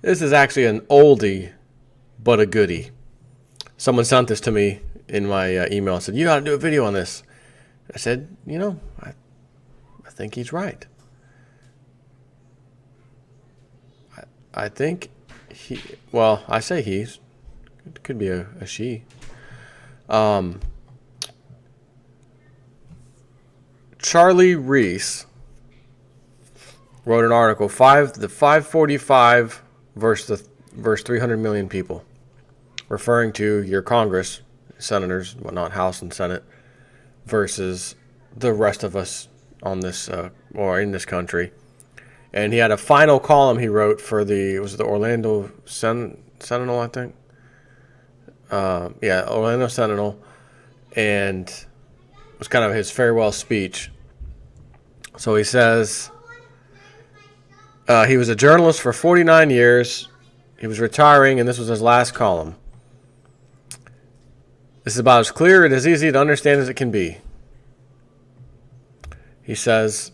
This is actually an oldie, but a goodie. Someone sent this to me in my email and said, you got to do a video on this. I said, I think he's right. I think I say he's. It could be a she. Charlie Reese wrote an article, the 545 versus 300 million people, referring to your Congress, senators, whatnot, House and Senate, versus the rest of us on this or in this country. And he had a final column he wrote for the Orlando Sentinel, I think. Orlando Sentinel, and it was kind of his farewell speech. So he says, he was a journalist for 49 years. He was retiring, and this was his last column. This is about as clear and as easy to understand as it can be. He says,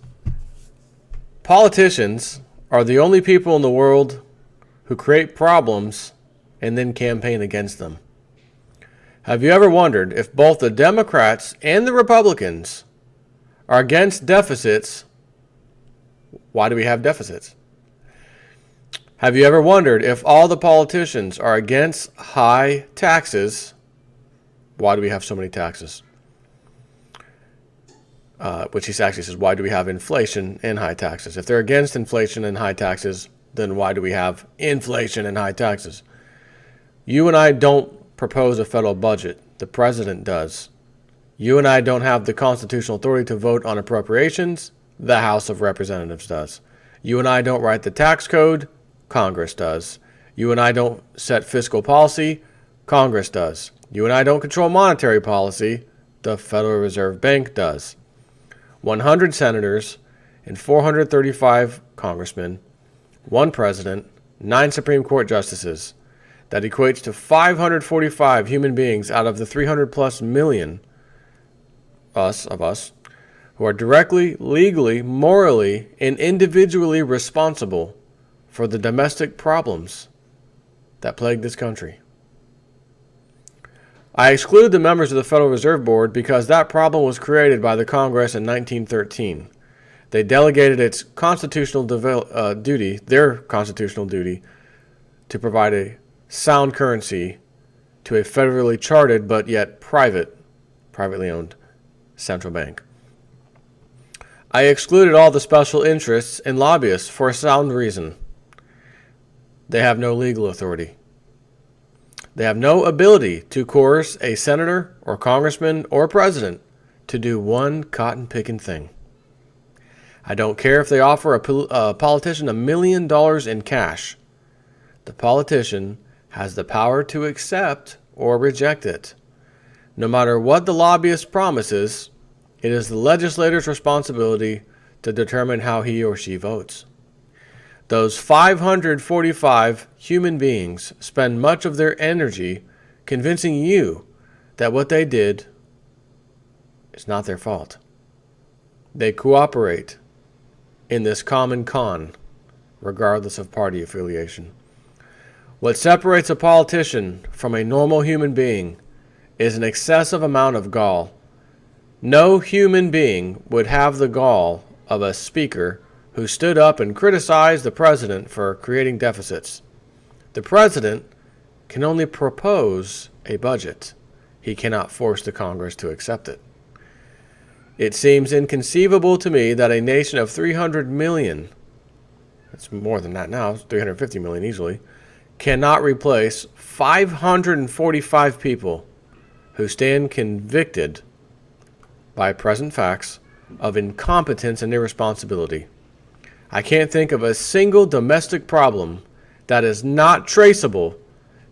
politicians are the only people in the world who create problems and then campaign against them. Have you ever wondered if both the Democrats and the Republicans are against deficits? Why do we have deficits? Have you ever wondered if all the politicians are against high taxes? Why do we have so many taxes? Which he actually says, why do we have inflation and high taxes? If they're against inflation and high taxes, then why do we have inflation and high taxes? You and I don't propose a federal budget. The president does. You and I don't have the constitutional authority to vote on appropriations. The House of Representatives does. You and I don't write the tax code. Congress does. You and I don't set fiscal policy. Congress does. You and I don't control monetary policy. The Federal Reserve Bank does. 100 senators and 435 congressmen, 1 president, 9 Supreme Court justices. That equates to 545 human beings out of the 300 plus million of us who are directly, legally, morally, and individually responsible for the domestic problems that plague this country. I exclude the members of the Federal Reserve Board because that problem was created by the Congress in 1913. They delegated its constitutional duty, their constitutional duty, to provide a sound currency to a federally chartered but yet privately owned central bank. I excluded all the special interests and lobbyists for a sound reason. They have no legal authority. They have no ability to coerce a senator or congressman or president to do one cotton-picking thing. I don't care if they offer a politician $1 million in cash. The politician has the power to accept or reject it. No matter what the lobbyist promises, it is the legislator's responsibility to determine how he or she votes. Those 545 human beings spend much of their energy convincing you that what they did is not their fault. They cooperate in this common con, regardless of party affiliation. What separates a politician from a normal human being is an excessive amount of gall. No human being would have the gall of a speaker who stood up and criticized the president for creating deficits. The president can only propose a budget. He cannot force the Congress to accept it. It seems inconceivable to me that a nation of 300 million, it's more than that now, it's 350 million easily, cannot replace 545 people who stand convicted by present facts of incompetence and irresponsibility. I can't think of a single domestic problem that is not traceable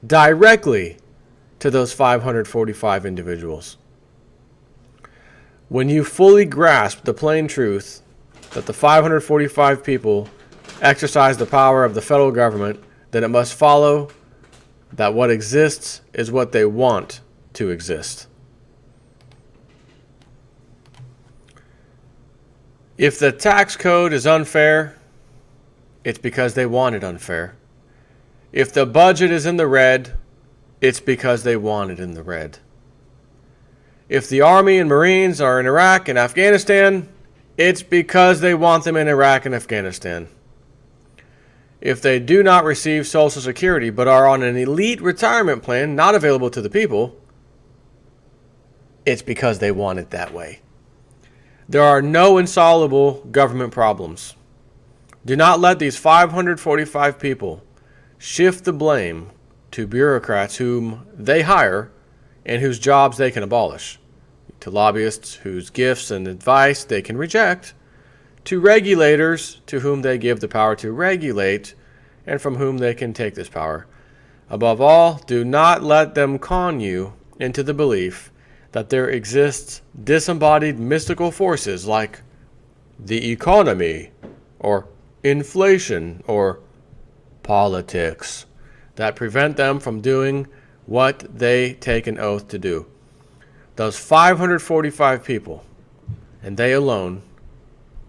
directly to those 545 individuals. When you fully grasp the plain truth that the 545 people exercise the power of the federal government, then it must follow that what exists is what they want to exist. If the tax code is unfair, it's because they want it unfair. If the budget is in the red, it's because they want it in the red. If the Army and Marines are in Iraq and Afghanistan, it's because they want them in Iraq and Afghanistan. If they do not receive Social Security but are on an elite retirement plan not available to the people, it's because they want it that way. There are no insoluble government problems. Do not let these 545 people shift the blame to bureaucrats whom they hire and whose jobs they can abolish, to lobbyists whose gifts and advice they can reject, to regulators to whom they give the power to regulate and from whom they can take this power. Above all, do not let them con you into the belief that there exists disembodied mystical forces like the economy or inflation or politics that prevent them from doing what they take an oath to do. Those 545 people, and they alone,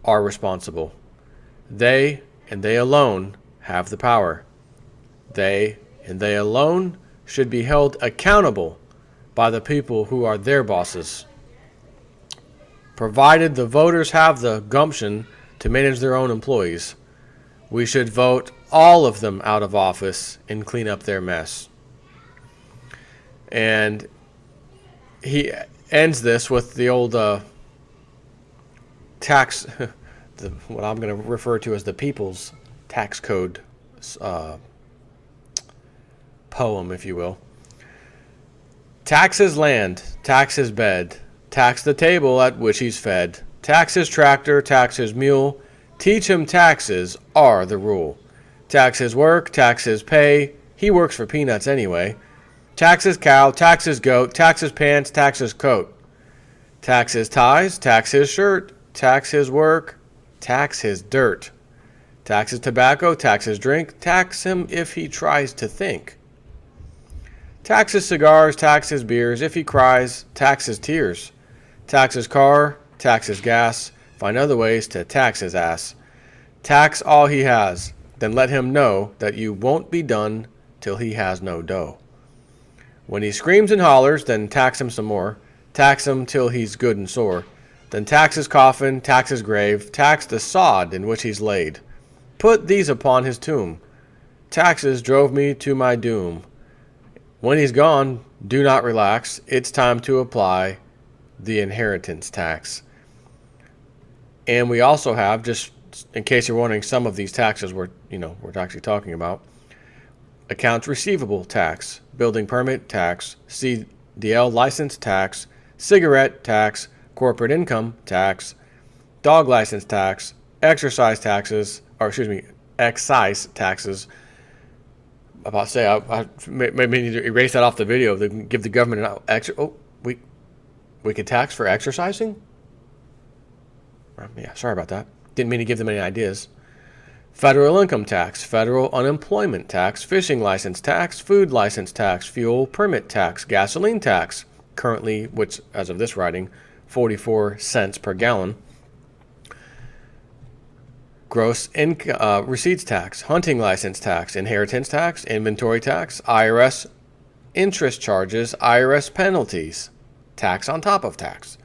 are responsible. They and they alone have the power. They and they alone should be held accountable by the people who are their bosses. Provided the voters have the gumption to manage their own employees, we should vote all of them out of office and clean up their mess. And he ends this with the old tax, what I'm going to refer to as the People's Tax Code poem, if you will. Tax his land, tax his bed, tax the table at which he's fed, tax his tractor, tax his mule, teach him taxes are the rule. Tax his work, tax his pay, he works for peanuts anyway. Tax his cow, tax his goat, tax his pants, tax his coat. Tax his ties, tax his shirt, tax his work, tax his dirt. Tax his tobacco, tax his drink, tax him if he tries to think. Tax his cigars, tax his beers, if he cries, tax his tears. Tax his car, tax his gas, find other ways to tax his ass. Tax all he has, then let him know that you won't be done till he has no dough. When he screams and hollers, then tax him some more. Tax him till he's good and sore. Then tax his coffin, tax his grave, tax the sod in which he's laid. Put these upon his tomb. Taxes drove me to my doom. When he's gone, do not relax. It's time to apply the inheritance tax. And we also have, just in case you're wondering, some of these taxes we're actually talking about. Accounts receivable tax, building permit tax, CDL license tax, cigarette tax, corporate income tax, dog license tax, excise taxes. About to say, I maybe need to erase that off the video. They can give the government an extra. Oh, we could tax for exercising? Yeah, sorry about that. Didn't mean to give them any ideas. Federal income tax, federal unemployment tax, fishing license tax, food license tax, fuel permit tax, gasoline tax, currently, which as of this writing, 44 cents per gallon. Gross receipts tax, hunting license tax, inheritance tax, inventory tax, IRS interest charges, IRS penalties, tax on top of tax.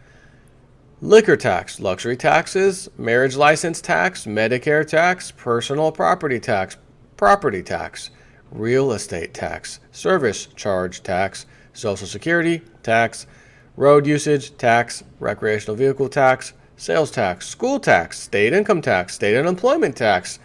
Liquor tax, luxury taxes, marriage license tax, Medicare tax, personal property tax, real estate tax, service charge tax, Social Security tax, road usage tax, recreational vehicle tax, sales tax, school tax, state income tax, state unemployment tax,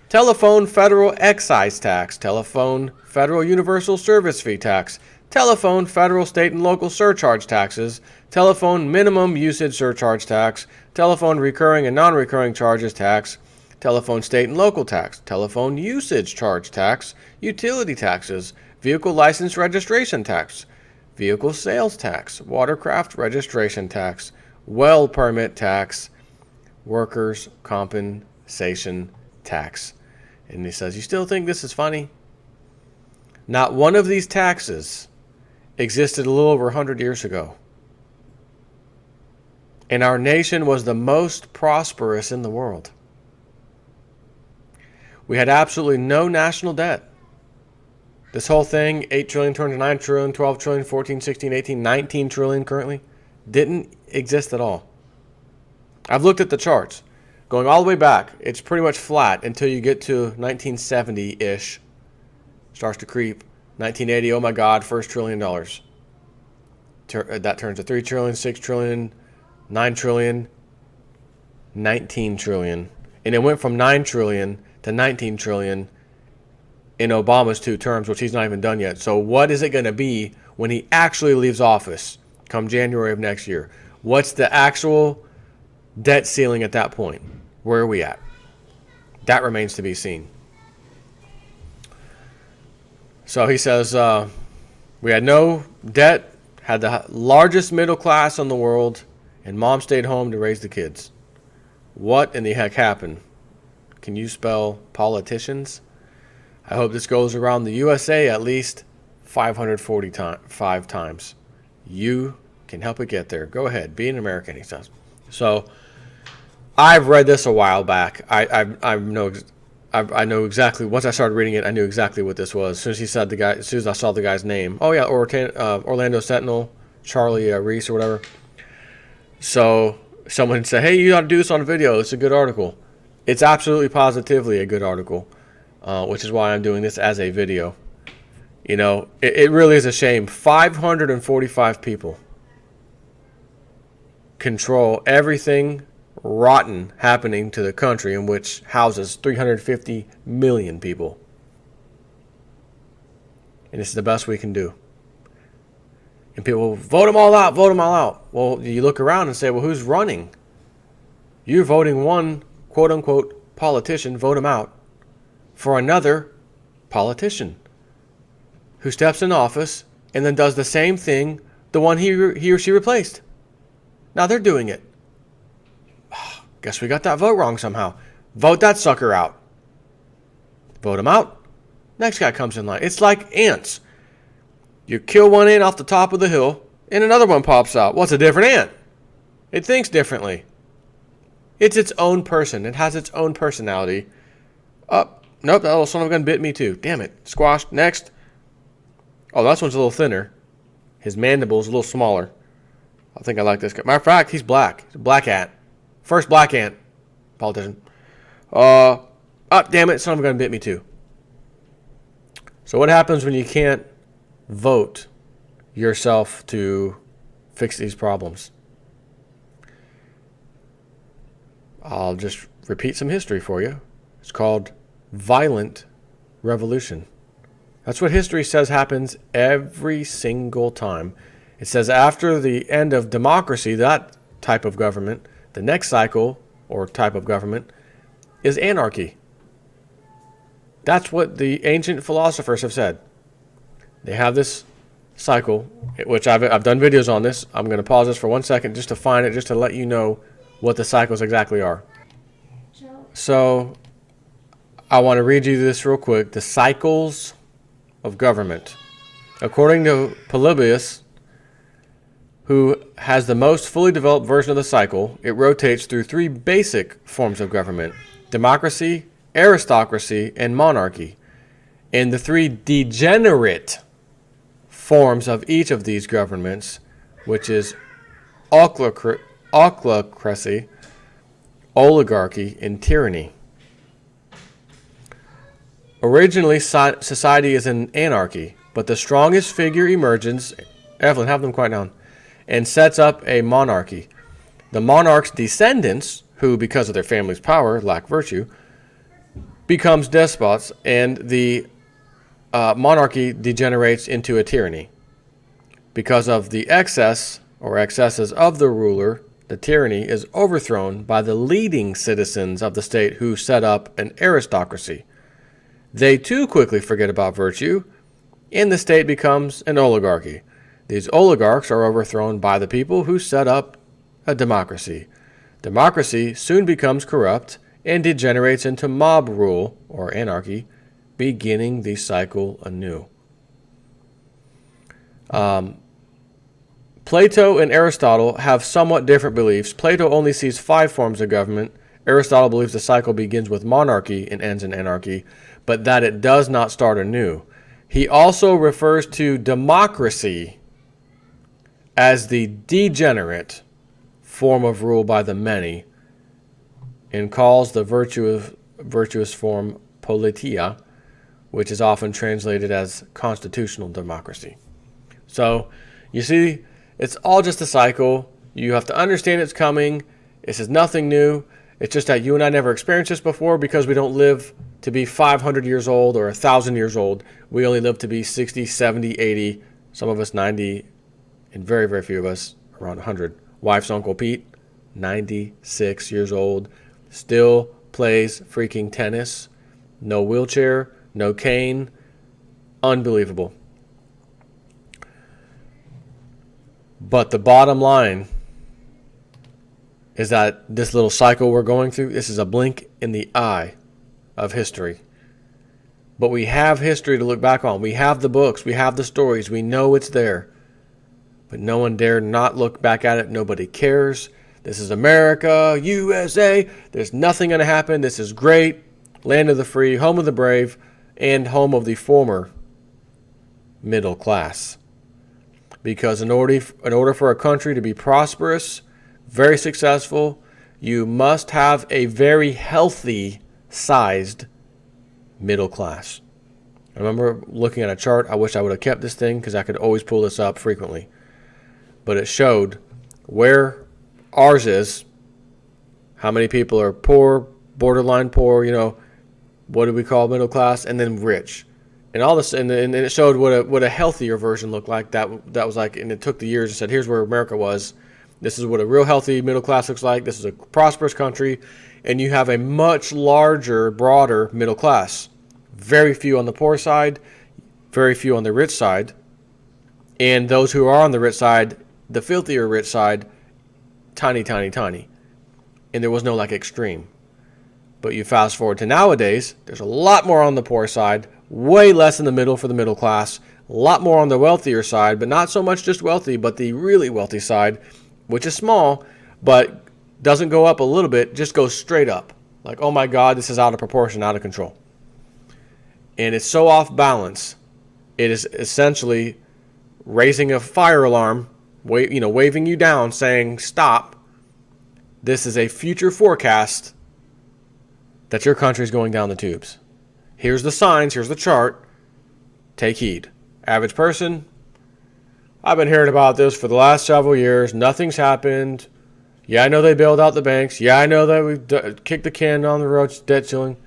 telephone federal excise tax, telephone federal universal service fee tax, telephone federal, state, and local surcharge taxes, telephone minimum usage surcharge tax, telephone recurring and non-recurring charges tax, telephone state and local tax, telephone usage charge tax, utility taxes, vehicle license registration tax, vehicle sales tax, watercraft registration tax, well permit tax, workers' compensation tax. And he says, you still think this is funny? Not one of these taxes existed a little over 100 years ago. And our nation was the most prosperous in the world. We had absolutely no national debt. This whole thing, 8 trillion turned to 9 trillion, 12 trillion, 14, 16, 18, 19 trillion currently, didn't exist at all. I've looked at the charts. Going all the way back, it's pretty much flat until you get to 1970-ish. Starts to creep. 1980, oh my God, first $1 trillion. That turns to 3 trillion, 6 trillion, 9 trillion, 19 trillion. And it went from 9 trillion to 19 trillion in Obama's 2 terms, which he's not even done yet. So what is it going to be when he actually leaves office come January of next year? What's the actual debt ceiling at that point? Where are we at? That remains to be seen. So he says, we had no debt, had the largest middle class in the world, and mom stayed home to raise the kids. What in the heck happened? Can you spell politicians? I hope this goes around the USA at least 545 times. You can help it get there. Go ahead. Be an American, he says. So I've read this a while back. I know exactly. Once I started reading it, I knew exactly what this was. As soon as he said the guy, as soon as I saw the guy's name. Oh yeah, Orlando Sentinel, Charlie Reese or whatever. So someone said, "Hey, you ought to do this on a video. It's a good article." It's absolutely positively a good article, which is why I'm doing this as a video. You know, it really is a shame. 545 people control everything rotten happening to the country in which houses 350 million people. And this is the best we can do. And people vote them all out, vote them all out. Well, you look around and say, well, who's running? You're voting one quote-unquote politician, vote him out, for another politician who steps in office and then does the same thing the one he or she replaced. Now they're doing it. Guess we got that vote wrong somehow. Vote that sucker out. Vote him out. Next guy comes in line. It's like ants. You kill one ant off the top of the hill, and another one pops out. What's a different ant? It thinks differently. It's its own person. It has its own personality. Oh, nope, that little son of a gun bit me too. Damn it. Squashed. Next. Oh, that one's a little thinner. His mandible's a little smaller. I think I like this guy. Matter of fact, he's black. He's a black ant. First black ant. Politician. Oh, damn it. Son of a gun bit me too. So what happens when you can't vote yourself to fix these problems? I'll just repeat some history for you. It's called violent revolution. That's what history says happens every single time. It says after the end of democracy, that type of government, the next cycle or type of government is anarchy. That's what the ancient philosophers have said. They have this cycle, which I've done videos on this. I'm going to pause this for 1 second just to find it, just to let you know what the cycles exactly are. So I want to read you this real quick. The cycles of government. According to Polybius, who has the most fully developed version of the cycle, it rotates through 3 basic forms of government: democracy, aristocracy, and monarchy. And the 3 degenerate forms of each of these governments, which is autocracy, oligarchy, and tyranny. Originally, society is in anarchy, but the strongest figure emerges, Evelyn, have them quiet down, and sets up a monarchy. The monarch's descendants, who because of their family's power lack virtue, becomes despots, and the monarchy degenerates into a tyranny. Because of the excess or excesses of the ruler, the tyranny is overthrown by the leading citizens of the state who set up an aristocracy. They too quickly forget about virtue, and the state becomes an oligarchy. These oligarchs are overthrown by the people who set up a democracy. Democracy soon becomes corrupt and degenerates into mob rule or anarchy, beginning the cycle anew. Plato and Aristotle have somewhat different beliefs. Plato only sees 5 forms of government. Aristotle believes the cycle begins with monarchy and ends in anarchy, but that it does not start anew. He also refers to democracy as the degenerate form of rule by the many and calls the virtuous form politia, which is often translated as constitutional democracy. So, you see, it's all just a cycle. You have to understand it's coming. This is nothing new. It's just that you and I never experienced this before because we don't live to be 500 years old or 1,000 years old. We only live to be 60, 70, 80, some of us 90, and very, very few of us around 100. Wife's Uncle Pete, 96 years old, still plays freaking tennis. No wheelchair, no cane. Unbelievable. But the bottom line is that this little cycle we're going through, this is a blink in the eye of history. But we have history to look back on. We have the books. We have the stories. We know it's there. But no one dare not look back at it. Nobody cares. This is America, USA. There's nothing going to happen. This is great. Land of the free, home of the brave, and home of the former middle class. Because in order for a country to be prosperous, very successful, you must have a very healthy sized middle class. I remember looking at a chart. I wish I would have kept this thing because I could always pull this up frequently. But it showed where ours is, how many people are poor, borderline poor, what do we call middle class, and then rich. And all this, and it showed what a healthier version looked like. That was like, and it took the years and said, here's where America was. This is what a real healthy middle class looks like. This is a prosperous country. And you have a much larger, broader middle class. Very few on the poor side, very few on the rich side. And those who are on the rich side, the filthier rich side, tiny, tiny, tiny. And there was no extreme. But you fast forward to nowadays, there's a lot more on the poor side, way less in the middle for the middle class, a lot more on the wealthier side, but not so much just wealthy, but the really wealthy side, which is small, but doesn't go up a little bit, just goes straight up. Like, oh my God, this is out of proportion, out of control. And it's so off balance, it is essentially raising a fire alarm, waving you down, saying, stop. This is a future forecast that your country is going down the tubes. Here's the signs, here's the chart. Take heed. Average person, I've been hearing about this for the last several years. Nothing's happened. Yeah, I know they bailed out the banks. Yeah, I know that we've kicked the can down the road, debt ceiling.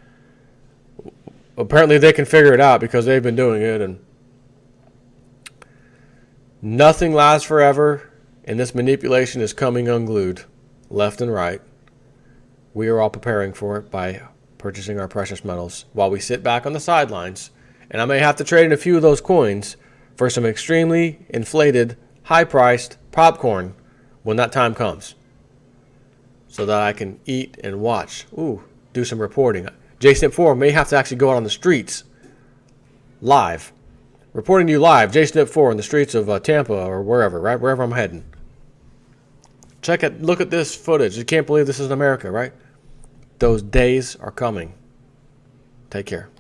Apparently they can figure it out because they've been doing it. And nothing lasts forever, and this manipulation is coming unglued, left and right. We are all preparing for it by purchasing our precious metals while we sit back on the sidelines. And I may have to trade in a few of those coins for some extremely inflated, high-priced popcorn when that time comes, so that I can eat and watch. Do some reporting. JSNIP 4 may have to actually go out on the streets live. Reporting to you live, JSNIP 4 in the streets of Tampa or wherever, right? Wherever I'm heading. Look at this footage. You can't believe this is America, right? Those days are coming. Take care.